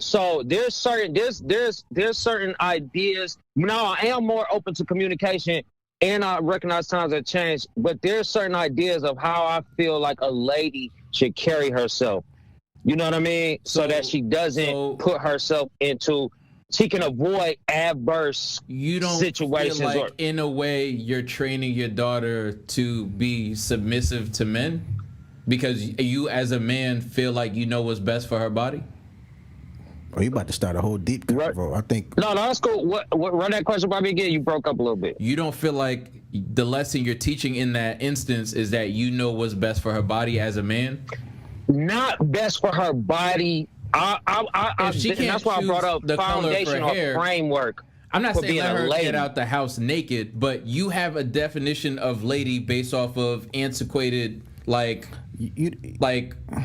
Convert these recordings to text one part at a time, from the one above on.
So there's certain ideas. Now I am more open to communication, and I recognize times have changed. But there's certain ideas of how I feel like a lady should carry herself. You know what I mean? So that she doesn't put herself into. She can avoid adverse situations. Feel like in a way you're training your daughter to be submissive to men because you as a man feel like you know what's best for her body? Oh, you about to start a whole deep convo, I think. No, that's cool. What run that question by me again? You broke up a little bit. You don't feel like the lesson you're teaching in that instance is that you know what's best for her body as a man? Not best for her body. That's why I brought up the foundational hair, framework. I'm not saying let her lady. get out the house naked, but you have a definition of lady based off of antiquated, like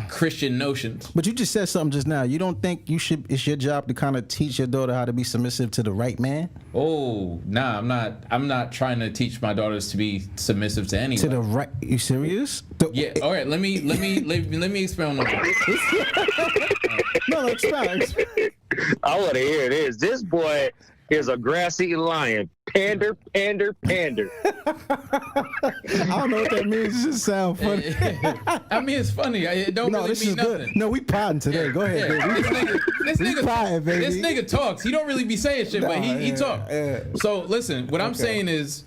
Christian notions. But you just said something just now. You don't think it's your job to kind of teach your daughter how to be submissive to the right man? Oh, nah, I'm not trying to teach my daughters to be submissive to anyone. To the right? You serious? Yeah. All right. Let me expound on that. No, expound. I want to hear this. This boy is a grass-eating lion. Pander, pander, pander. I don't know what that means. It just sounds funny. I mean, it's funny. It don't really mean nothing. Good. No, we potting today. Go ahead, baby. This nigga talks. He don't really be saying shit, but he talks. Yeah. So listen, what I'm saying is,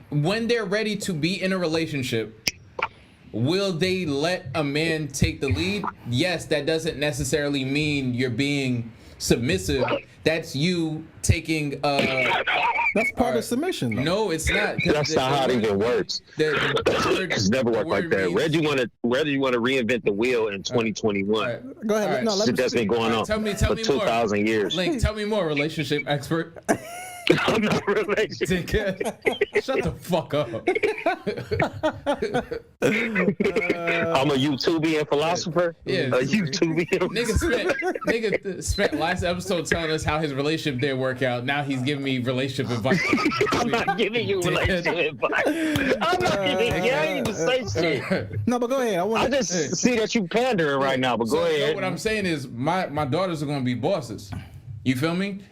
when they're ready to be in a relationship, will they let a man take the lead? Yes, that doesn't necessarily mean you're being submissive. That's you taking that's part of submission though. No, it's not. That's not how it even works. It's never worked like that. Whether you want to reinvent the wheel in 2021. Right. Go ahead. No, that's been going on for 2,000 years. Link, tell me more, relationship expert. I'm not a relationship. Shut the fuck up. I'm a YouTubian philosopher. Yeah, a YouTubian. Nigga spent last episode telling us how his relationship didn't work out. Now he's giving me relationship advice. I'm not giving you relationship advice. I'm not giving you. I ain't even say shit. No, but go ahead. I just see that you pandering right now. But go ahead. So what I'm saying is, my daughters are going to be bosses. You feel me?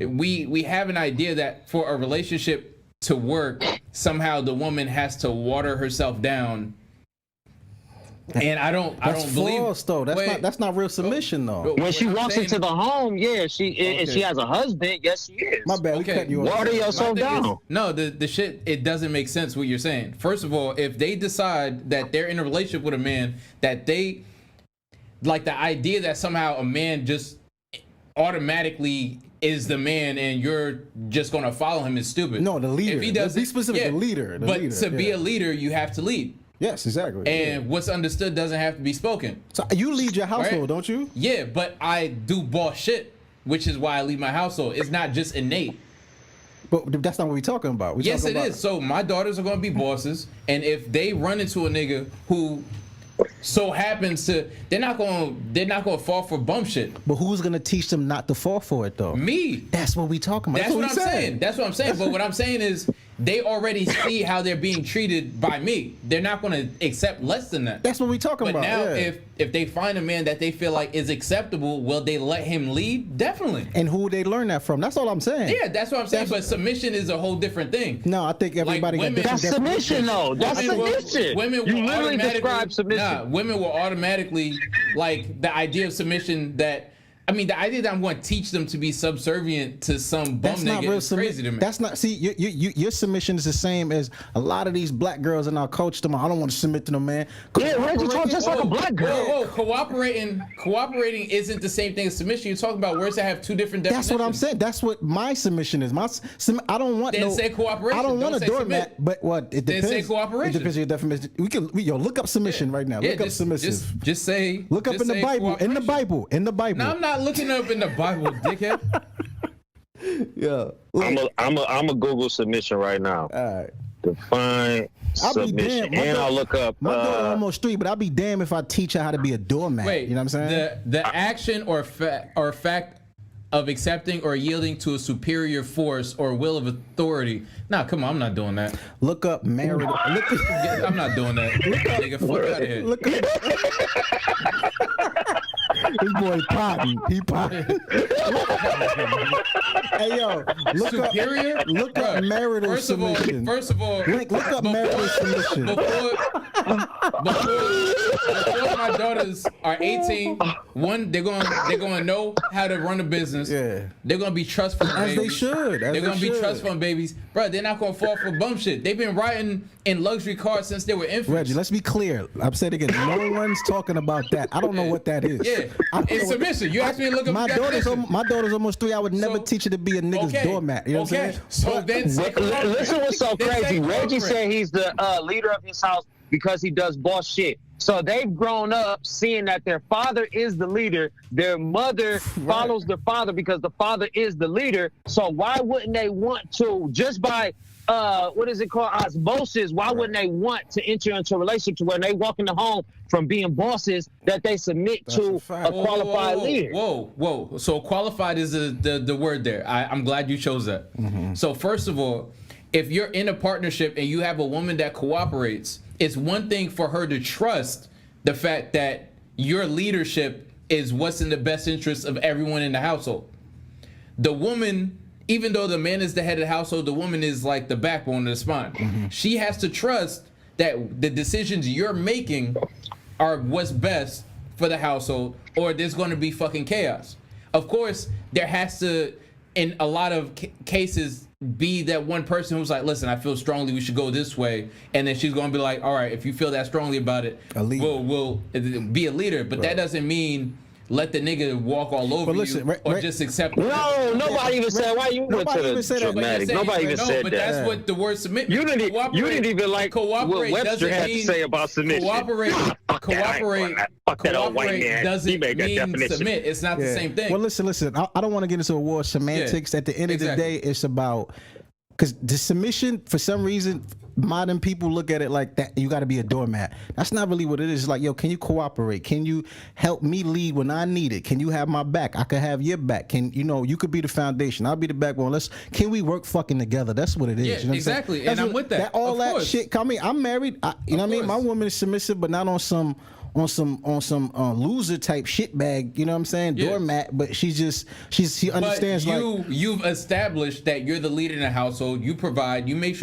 We have an idea that for a relationship to work, somehow the woman has to water herself down. And I don't believe though. That's not real submission though. When she walks into the home, yeah, and she has a husband, yes she is. My bad, we cut you off. Water yourself down. No, the shit, it doesn't make sense what you're saying. First of all, if they decide that they're in a relationship with a man, that they like the idea that somehow a man just automatically is the man and you're just gonna follow him is stupid. No, the leader. If he does, be specific. The leader. To be a leader, you have to lead. Yes, exactly. And what's understood doesn't have to be spoken. So you lead your household, right? Don't you? Yeah, but I do boss shit, which is why I lead my household. It's not just innate. But that's not what we're talking about. Yes, it is. So my daughters are gonna be bosses, and if they run into a nigga who so happens to, they're not gonna fall for bum shit. But who's gonna teach them not to fall for it though? Me. That's what we talking about. That's what I'm saying. That's what I'm saying. But what I'm saying is, they already see how they're being treated by me. They're not gonna accept less than that. That's what we talking about. But now, if they find a man that they feel like is acceptable, will they let him lead? Definitely. And who would they learn that from? That's all I'm saying. Yeah, that's what I'm saying. But submission is a whole different thing. No, I think everybody got different. That's submission, though. That's submission. Women will you literally describe submission. Nah, women will automatically like the idea of submission that. I mean, the idea that I'm going to teach them to be subservient to some bum nigga is crazy to me. That's not, see, your submission is the same as a lot of these black girls in our culture. Them, I don't want to submit to no man. Yeah, Reggie talk just like a black girl. Cooperating isn't the same thing as submission. You're talking about words that have two different definitions. That's what I'm saying. That's what my submission is. I don't want then say cooperation. I don't want a doormat, but what? It depends. Then say cooperation. It depends on your definition. Yo, look up submission right now. Look up submissive. Just say. Look up in the Bible. In the Bible. In the Bible. No, I'm not looking up in the Bible, dickhead. Yeah. I'm a Google submission right now. All right. Define submission. And I'll look up. My daughter almost 3, but I'll be damned if I teach her how to be a doormat. Wait, you know what I'm saying? The action or fact of accepting or yielding to a superior force or will of authority. Nah, come on, I'm not doing that. Look up married. I'm not doing that. Nigga, fuck out of here. This boy potting. He potting. Hey yo, look up marital submission. First of all, look up marital submission. Before my daughters are 18, one, they're gonna know how to run a business. Yeah. They're gonna be trust fund babies. As they should. They're gonna be trust fund babies. Bro, they're not gonna fall for bum shit. They've been riding in luxury cars since they were infants. Reggie, let's be clear. I'm saying again, no one's talking about that. I don't know what that is. Yeah, it's submission. You asked me to look up my daughter's almost 3. I would never teach her to be a nigga's doormat. You know what I'm saying? So then listen what's so crazy. Reggie said he's the leader of his house because he does boss shit. So they've grown up seeing that their father is the leader. Their mother follows their father because the father is the leader. So why wouldn't they want to, just by what is it called, osmosis, why wouldn't they want to enter into a relationship to where they walk in the home from being bosses that they submit to a qualified leader? Whoa. So qualified is the word there. I'm glad you chose that. Mm-hmm. So first of all, if you're in a partnership and you have a woman that cooperates, it's one thing for her to trust the fact that your leadership is what's in the best interest of everyone in the household. The woman, even though the man is the head of the household, the woman is like the backbone of the spine. Mm-hmm. She has to trust that the decisions you're making are what's best for the household, or there's going to be fucking chaos. Of course, there has to, in a lot of cases, be that one person who's like, listen, I feel strongly we should go this way, and then she's going to be like, all right, if you feel that strongly about it, we'll be a leader. But that doesn't mean let the nigga walk all over you or just accept it. No, nobody even said why you went to the dramatic. Nobody even said that. But that's what the word submit. You didn't even like what Webster had to say about submission. Cooperate doesn't mean submit. It's not the same thing. Well, listen. I don't want to get into a war of semantics. At the end of the day, it's about, because the submission, for some reason, modern people look at it like that. You got to be a doormat. That's not really what it is. It's like, yo, can you cooperate? Can you help me lead when I need it? Can you have my back? I could have your back. You could be the foundation. I'll be the backbone. Can we work fucking together? That's what it is. Yeah, you know exactly. And I'm with that. All that shit. I mean, I'm married. You know what I mean? My woman is submissive, but not on some loser type shitbag, you know what I'm saying? Yeah. Doormat, but she understands. But you've established that you're the leader in the household. You provide. You make sure